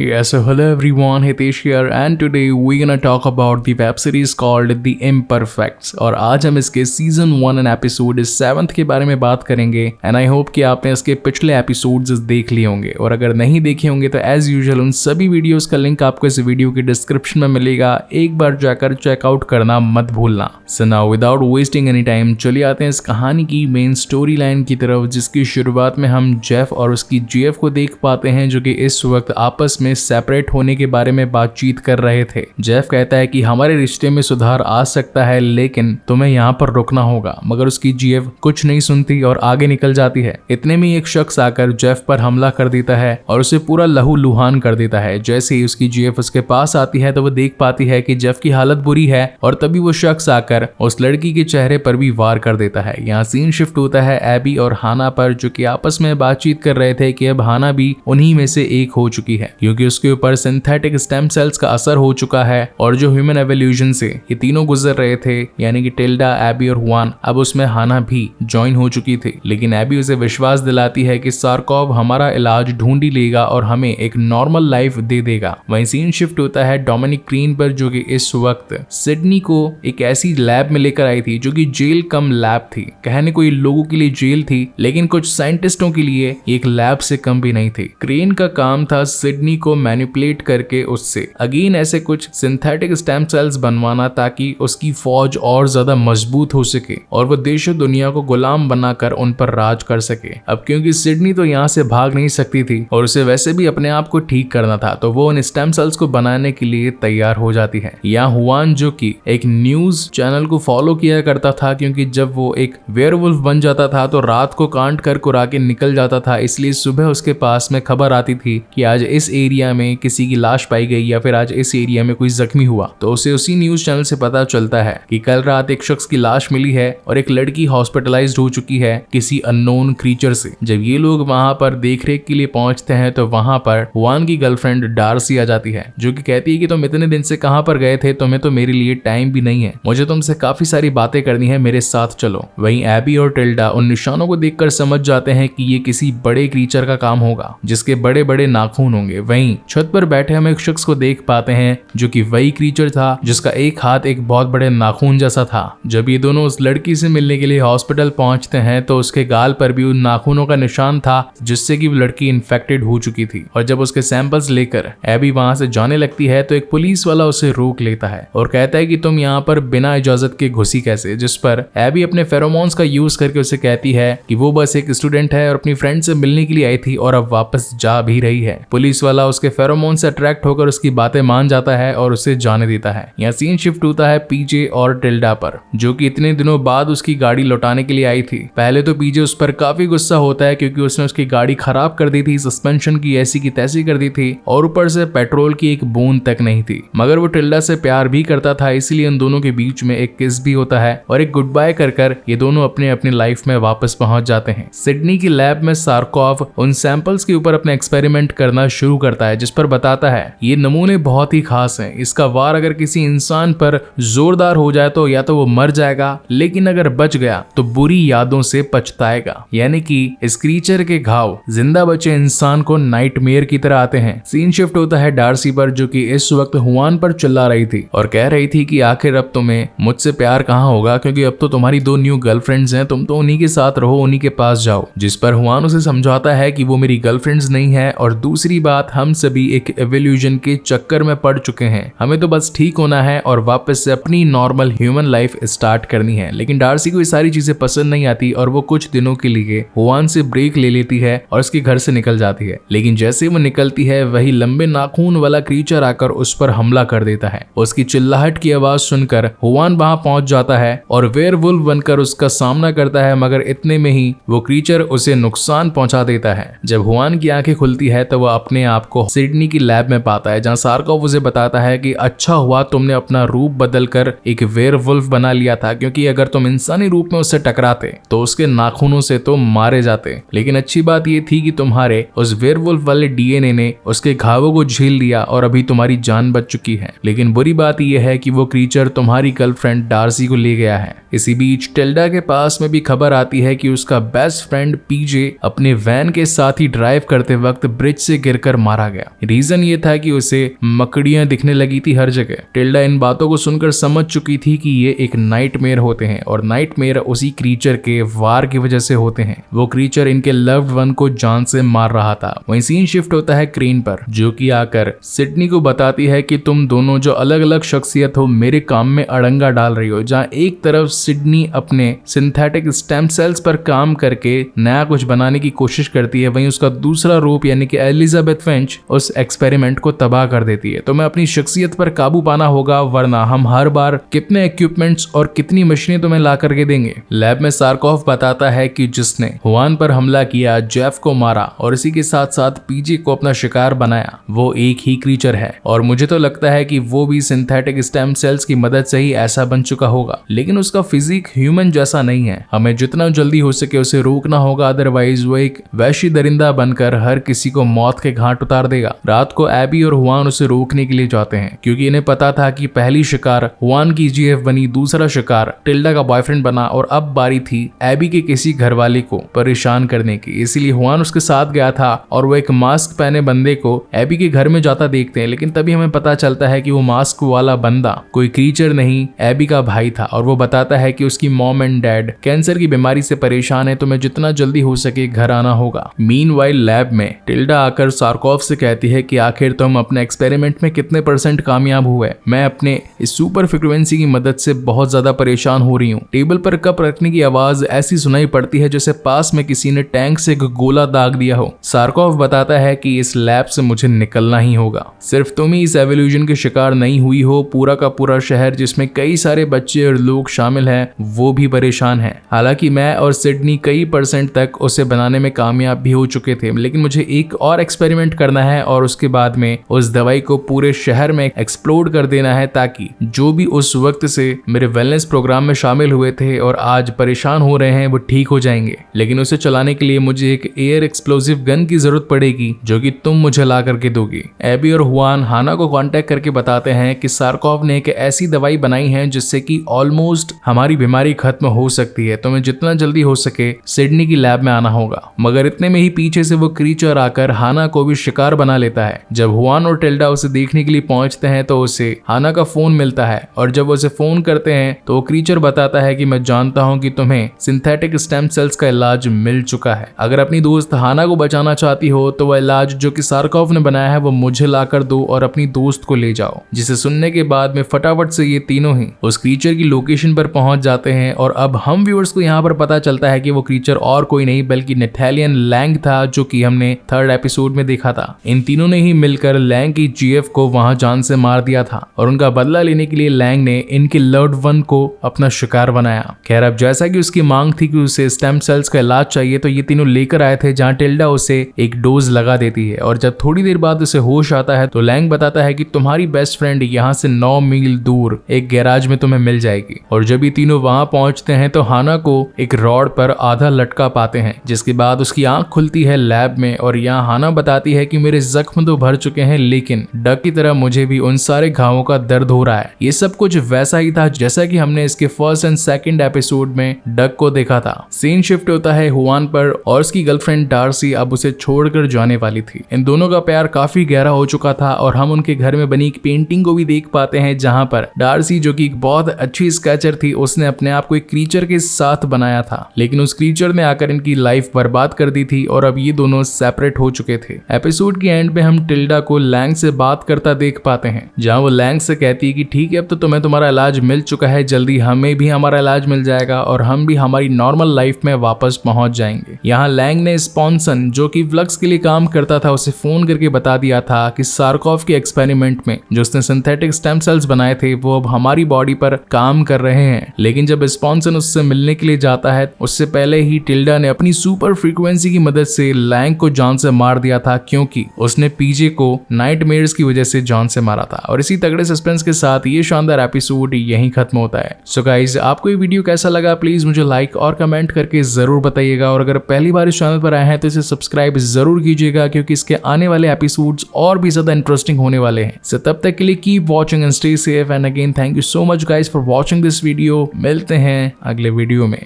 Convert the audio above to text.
Yeah, so hello everyone, Hitesh here and today we're gonna talk about the web series called The Imperfects और आज हम इसके season 1 and episode 7 के बारे में बात करेंगे एंड आई होप कि आपने इसके पिछले एपिसोड्स देख लिए होंगे और अगर नहीं देखे होंगे तो एज यूजुअल उन सभी वीडियोस का लिंक आपको इस वीडियो की डिस्क्रिप्शन में मिलेगा, एक बार जाकर चेकआउट करना मत भूलना। So now without wasting any time चलिए आते हैं इस कहानी की मेन स्टोरी लाइन की तरफ, जिसकी शुरुआत में हम जेफ और उसकी जीएफ को देख पाते हैं जो कि इस वक्त आपस में सेपरेट होने के बारे में बातचीत कर रहे थे। जेफ कहता है कि हमारे रिश्ते में सुधार आ सकता है लेकिन तुम्हें यहाँ पर रुकना होगा, मगर उसकी जीएफ कुछ नहीं सुनती और आगे निकल जाती है। इतने में एक शख्स आकर जेफ पर हमला कर देता है और उसे पूरा लहू लुहान कर देता है। जैसे ही उसकी जीएफ उसके पास आती है तो वो देख पाती है कि जेफ की हालत बुरी है और तभी वो शख्स आकर उस लड़की के चेहरे पर भी वार कर देता है। यहाँ सीन शिफ्ट होता है एबी और हाना पर, जो कि आपस में बातचीत कर रहे थे कि अब हाना भी उन्हीं में से एक हो चुकी है क्योंकि उसके ऊपर सिंथेटिक स्टेम सेल्स का असर हो चुका है और जो ह्यूमन एवोल्यूशन से ये तीनों गुजर रहे थे यानी कि टिल्डा, एबी और हुआन, अब उसमें हाना भी ज्वाइन हो चुकी थी। लेकिन एबी उसे विश्वास दिलाती है कि सार्कोव हमारा इलाज ढूंढ ही लेगा और हमें एक नॉर्मल लाइफ दे देगा। वहीं सीन शिफ्ट होता है डोमिनिक क्रीन पर, जो कि इस वक्त सिडनी को एक ऐसी लैब में लेकर आई थी जो कि जेल कम लैब थी। कहने को ये लोगों के लिए जेल थी लेकिन कुछ साइंटिस्टों के लिए एक लैब से कम भी नहीं थी। क्रेन का काम था सिडनी को मैनिपुलेट करके उससे अगेन ऐसे कुछ सिंथेटिक स्टेम सेल्स बनवाना ताकि उसकी फौज और ज्यादा मजबूत हो सके और वो देशों दुनिया को गुलाम बनाकर उन पर राज कर सके। अब क्योंकि सिडनी तो यहाँ से भाग नहीं सकती थी और उसे वैसे भी अपने आप को ठीक करना था तो वो उन स्टेम सेल्स को बनाने के लिए तैयार हो जाती है। यहाँ हुआन जो कि एक न्यूज चैनल को फॉलो किया करता था क्योंकि जब वो एक वेयरवुल्फ बन जाता था तो रात को कांट कर कुरा के निकल जाता था, इसलिए सुबह उसके पास में खबर आती थी कि आज इस एरिया में किसी की लाश पाई गई या फिर आज इस एरिया में कोई जख्मी हुआ। तो उसे उसी न्यूज चैनल से पता चलता है कि कल रात एक शख्स की लाश मिली है और एक लड़की हॉस्पिटलाइज्ड हो चुकी है किसी अननोन क्रीचर से। जब ये लोग वहां पर देखरेख के लिए पहुंचते हैं तो वहां पर हुआन की गर्लफ्रेंड डार्सी आ जाती है जो कि कहती है कि तुम इतने दिन से कहां पर गए थे, तुम्हें तो मेरे लिए टाइम भी नहीं है, मुझे तुमसे काफी सारी बातें करनी है, मेरे साथ चलो। वहीं एबी और टिल्डा उन निशानों को देखकर समझ जाते हैं कि ये किसी बड़े क्रीचर का काम होगा जिसके बड़े बड़े नाखून होंगे। वहीं छत पर बैठे हम एक शख्स को देख पाते हैं जो कि वही क्रीचर था जिसका एक हाथ एक बहुत बड़े नाखून जैसा था। जब ये दोनों उस लड़की से मिलने के लिए हॉस्पिटल पहुंचते हैं तो उसके गाल पर भी उन नाखूनों का निशान था जिससे कि वो लड़की इन्फेक्टेड हो चुकी थी। और जब उसके सैंपल्स लेकर एबी वहां से जाने लगती है तो एक पुलिस वाला उसे रोक लेता है और कहता है कि तुम यहाँ पर बिना इजाजत के घुसी कैसे, जिस पर एबी अपने फेरोमोन्स का यूज करके उसे कहती है कि वो बस एक स्टूडेंट है और अपनी फ्रेंड से मिलने के लिए आई थी और अब वापस जा भी रही है। पुलिस वाला उसके फेरोमोन से अट्रैक्ट होकर उसकी बातें मान जाता है और उसे जाने देता है। यहाँ सीन शिफ्ट होता है पीजे और टिल्डा पर, जो कि इतने दिनों बाद उसकी गाड़ी लौटाने के लिए आई थी। पहले तो पीजे उस पर काफी गुस्सा होता है क्योंकि उसने उसकी गाड़ी खराब कर दी थी, सस्पेंशन की ऐसी की तैसी कर दी थी और ऊपर से पेट्रोल की एक बूंद तक नहीं थी। मगर वो टिल्डा से प्यार भी करता था, इसलिए उन दोनों के बीच में एक किस भी होता है और एक गुड बाय कर कर ये दोनों अपने अपनी लाइफ में वापस पहुंच जाते हैं। सिडनी की लैब में सार्कोव उन सैंपल्स के ऊपर अपने एक्सपेरिमेंट करना शुरू करता है जिस पर बताता है ये नमूने बहुत ही खास हैं, इसका वार अगर किसी इंसान पर जोरदार हो जाए तो या तो वो मर जाएगा लेकिन अगर बच गया तो बुरी यादों से पछताएगा। यानी कि इस क्रीचर के घाव जिंदा बचे इंसान को नाइटमेयर की तरह आते हैं। सीन शिफ्ट होता है डार्सी पर जो कि इस वक्त हुआन पर चिल्ला रही थी और कह रही थी कि आखिर अब तुम्हें मुझसे प्यार कहाँ होगा क्योंकि अब तो तुम्हारी 2 न्यू गर्लफ्रेंड्स हैं, तुम तो उन्हीं के साथ रहो, उन्हीं के पास जाओ। जिस पर हुआन उसे समझाता है कि वो मेरी गर्लफ्रेंड्स नहीं है और दूसरी बात हम सभी एक एवोल्यूशन के चक्कर में पड़ चुके हैं, हमें तो बस ठीक होना है और वापस से अपनी नॉर्मल ह्यूमन लाइफ स्टार्ट करनी है। लेकिन डार्सी को ये सारी चीजें पसंद नहीं आती और वो कुछ दिनों के लिए हुआन से ब्रेक ले लेती है और उसके घर से निकल जाती है। लेकिन जैसे वो निकलती है वही लंबे नाखून वाला क्रीचर आकर उस पर हमला कर देता है। उसकी चिल्लाहट की आवाज सुनकर हुआन वहां पहुंच जाता है और वेयरवुल्फ बनकर उसका सामना करता है, मगर इतने में ही वो क्रीचर उसे नुकसान पहुंचा देता है। जब हुआन की आंखें खुलती है तो वह अपने आप को सिडनी की लैब में पाता है जहां सार्कोव उसे बताता है कि अच्छा हुआ तुमने अपना रूप बदलकर एक वेयरवुल्फ बना लिया था क्योंकि अगर तुम इंसानी रूप में उससे टकराते तो उसके नाखूनों से तो मारे जाते। लेकिन अच्छी बात ये थी कि तुम्हारे उस वेयरवुल्फ वाले डीएनए ने उसके घावों को झेल लिया और अभी तुम्हारी जान बच चुकी है। लेकिन बुरी बात यह है कि वो क्रीचर तुम्हारी गर्लफ्रेंड डार्सी को ले गया है। इसी बीच टिल्डा के पास में भी खबर आती है कि उसका बेस्ट फ्रेंड पीजे अपने वैन के साथ ही ड्राइव करते वक्त ब्रिज से गिरकर मारा गया। रीजन ये था कि उसे मकड़ियां दिखने लगी थी हर जगह। टिल्डा इन बातों को सुनकर समझ चुकी थी कि ये एक नाइटमेयर होते हैं और नाइटमेयर उसी क्रीचर के वार की वजह से होते हैं। वो क्रीचर इनके लव्ड वन को जान से मार रहा था। वहीं सीन शिफ्ट होता है क्रेन पर, जो कि आकर सिडनी को बताती है कि तुम दोनों जो अलग अलग शख्सियत हो मेरे काम में अड़ंगा डाल रही हो। जहां एक तरफ सिडनी अपने सिंथेटिक स्टेम सेल्स पर काम करके नया कुछ बनाने की कोशिश करती है, वहीं उसका दूसरा रूप यानी कि एलिजाबेथ फिंच उस एक्सपेरिमेंट को तबाह कर देती है। तो मैं अपनी शख्सियत पर काबू पाना होगा, वरना हम हर बार कितने इक्विपमेंट्स और कितनी मशीनें तुम्हें ला करके देंगे। लैब में सार्कोफ बताता है कि जिसने हुआन पर हमला किया, जेफ को मारा और इसी के साथ साथ पीजे को अपना शिकार बनाया, वो एक ही क्रीचर है। और मुझे तो लगता है कि वो भी सिंथेटिक स्टेम सेल्स की मदद से ही ऐसा बन चुका होगा, लेकिन उसका फिजिक ह्यूमन जैसा नहीं है। हमें जितना जल्दी हो सके उसे रोकना होगा, अदरवाइज वो एक वैशी दरिंदा बनकर हर किसी को मौत के घाट उतार देगा। रात को एबी और हुआन उसे रोकने के लिए जाते हैं, क्योंकि इन्हें पता था कि पहली शिकार हुआन की जीएफ बनी, दूसरा शिकार टिल्डा का बॉयफ्रेंड बना और अब बारी थी एबी के किसी घरवाले को परेशान करने की। इसीलिए हुआन उसके साथ गया था और वो एक मास्क पहने बंदे को एबी के घर में जाता देखते हैं, लेकिन तभी हमें पता चलता है कि वो मास्क वाला बंदा कोई क्रीचर नहीं, एबी का भाई था। और वो बताता है कि उसकी मॉम एंड डैड कैंसर की बीमारी से परेशान है, तो मैं जितना जल्दी हो सके घर आना होगा। मीनवाइल लैब में टिल्डा आकर सार्कोफ से कहती है कि आखिर तुम अपने एक्सपेरिमेंट में कितने % कामयाब हुए। मैं अपने इस सुपर फ्रीक्वेंसी की मदद से बहुत ज्यादा परेशान हो रही हूँ। टेबल पर कप रखने की आवाज ऐसी सुनाई पड़ती है जैसे पास में किसी ने टैंक से एक गोला दाग दिया हो। सार्कोफ बताता है कि इस लैब से मुझे निकलना ही होगा। सिर्फ तुम ही इस एवोल्यूशन के शिकार नहीं हुई हो, पूरा का पूरा शहर जिसमें कई सारे बच्चे और लोग शामिल हैं वो भी परेशान है। हालांकि मैं और सिडनी कई % तक उसे बनाने में कामयाब भी हो चुके थे, लेकिन मुझे एक और एक्सपेरिमेंट करना है और उसके बाद में उस दवाई को पूरे शहर में एक्सप्लोड कर देना है, ताकि जो भी उस वक्त से मेरे वेलनेस प्रोग्राम में शामिल हुए थे और आज परेशान हो रहे हैं वो ठीक हो जाएंगे। लेकिन उसे चलाने के लिए मुझे एक एयर एक्सप्लोसिव गन की जरूरत पड़ेगी, जो कि तुम मुझे ला करके दोगी। एबी और हुआन हाना को कांटेक्ट करके बताते हैं कि सार्कोफ ने एक ऐसी दवाई बनाई है जिससे कि ऑलमोस्ट हमारी बीमारी खत्म हो सकती है, तो मैं जितना जल्दी हो सके सिडनी की लैब में आना होगा। मगर इतने में ही पीछे से वो क्रीचर आकर हाना को भी शिकार बना लेता है। जब हुआन और टिल्डा उसे देखने के लिए पहुंचते हैं तो उसे हाना का फोन मिलता है, और जब उसे फोन करते हैं तो वो क्रीचर बताता है कि मैं जानता हूं कि तुम्हें सिंथेटिक स्टेम सेल्स का इलाज मिल चुका है। अगर अपनी दोस्त हाना को बचाना चाहती हो तो वह इलाज जो कि सार्कोफ ने बनाया है वो मुझे लाकर दो और अपनी दोस्त को ले जाओ। जिसे सुनने के बाद में फटाफट से ये तीनों ही उस क्रीचर की लोकेशन पर पहुंच जाते हैं। और अब हम व्यूअर्स को यहाँ पर पता चलता है कि वो क्रीचर और कोई नहीं बल्कि नेथालियन लैंग था, जो कि हमने 3rd एपिसोड में देखा था। इन तीनों ने ही मिलकर लैंग की जीएफ को वहां जान से मार दिया था और उनका बदला लेने के लिए लैंग ने इनके लव्ड वन को अपना शिकार बनाया। खैर, अब जैसा कि उसकी मांग थी कि उसे स्टेम सेल्स का इलाज चाहिए, तो ये तीनों लेकर आए थे, जहां टिल्डा उसे एक डोज लगा देती है। और जब थोड़ी देर बाद उसे होश आता है तो लैंग बताता है कि तुम्हारी बेस्ट फ्रेंड यहाँ से 9 मील दूर एक गैराज में तुम्हें मिल जाएगी। और जब ये तीनों वहां पहुंचते हैं तो हाना को एक रॉड पर आधा लटका पाते हैं, जिसके बाद उसकी आंख खुलती है लैब में। और यहाँ हाना बताती है कि मेरे जख्म तो भर चुके हैं, लेकिन डक की तरह मुझे भी उन सारे घावों का दर्द हो रहा है। ये सब कुछ वैसा ही था जैसा कि हमने इसके 1st एंड 2nd एपिसोड में डक को देखा था। सीन शिफ्ट होता है हुआन पर और उसकी गर्लफ्रेंड डार्सी अब उसे छोड़कर जाने वाली थी। इन दोनों का प्यार काफी गहरा हो चुका था और हम उनके घर में बनी एक पेंटिंग को भी देख पाते हैं, जहां पर डार्सी, जो कि एक बहुत अच्छी स्केचर थी, उसने अपने आप को एक क्रीचर के साथ बनाया था, लेकिन उस क्रीचर ने आकर इनकी लाइफ बर्बाद कर दी थी और अब ये दोनों सेपरेट हो चुके थे। एपिसोड के एंड में हम टिल्डा को लैंग से बात करता देख पाते हैं, जहां वो लैंग से कहती है कि ठीक है, अब तो तुम्हें तुम्हारा इलाज मिल चुका है, जल्दी हमें भी हमारा इलाज मिल जाएगा और हम भी हमारी नॉर्मल लाइफ में वापस पहुंच जाएंगे। यहाँ लैंग ने स्पॉन्सन, जो कि फ्लक्स के लिए काम करता था, उसे फोन करके बता दिया था कि सार्कोफ के एक्सपेरिमेंट में जो उसने सिंथेटिक स्टेम सेल्स बनाए थे वो अब हमारी बॉडी पर काम कर रहे हैं। लेकिन जब स्पॉन्सन उससे मिलने के लिए जाता है, उससे पहले ही टिल्डा ने अपनी सुपर फ्रीक्वेंसी की मदद से लैंग को जान से मार दिया था, क्योंकि उसने पीजे को नाइटमेयर्स की वजह से जान से मारा था। और इसी तगड़े सस्पेंस के साथ ये शानदार एपिसोड यहीं खत्म होता है। सो गाइस, आपको ये वीडियो कैसा लगा प्लीज मुझे लाइक और कमेंट करके जरूर बताइएगा, और अगर पहली बार इस चैनल पर आए हैं तो इसे सब्सक्राइब जरूर कीजिएगा, क्योंकि इसके आने वाले एपिसोड्स और भी ज्यादा इंटरेस्टिंग होने वाले हैं। सो तब तक के लिए keep watching and stay safe, and again thank you so much guys for watching this video. मिलते हैं अगले वीडियो में।